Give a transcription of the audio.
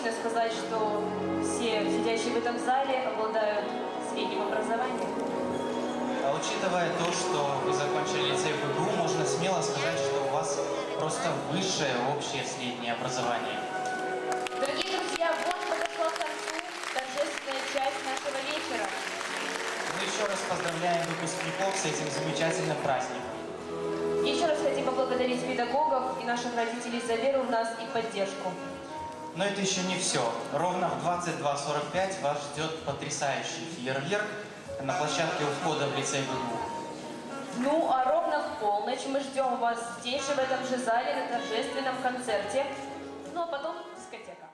точно сказать, что все сидящие в этом зале обладают средним образованием. А учитывая то, что вы закончили лицей БГУ, можно смело сказать, что у вас просто высшее общее среднее образование. Дорогие друзья, вот подошла к концу торжественная часть нашего вечера. Мы еще раз поздравляем выпускников с этим замечательным праздником. Еще раз хотим поблагодарить педагогов и наших родителей за веру в нас и поддержку. Но это еще не все. Ровно в 22:45 вас ждет потрясающий фейерверк на площадке у входа в лицей БГУ. Ну, а ровно в полночь мы ждем вас здесь же, в этом же зале, на торжественном концерте. Ну, а потом дискотека.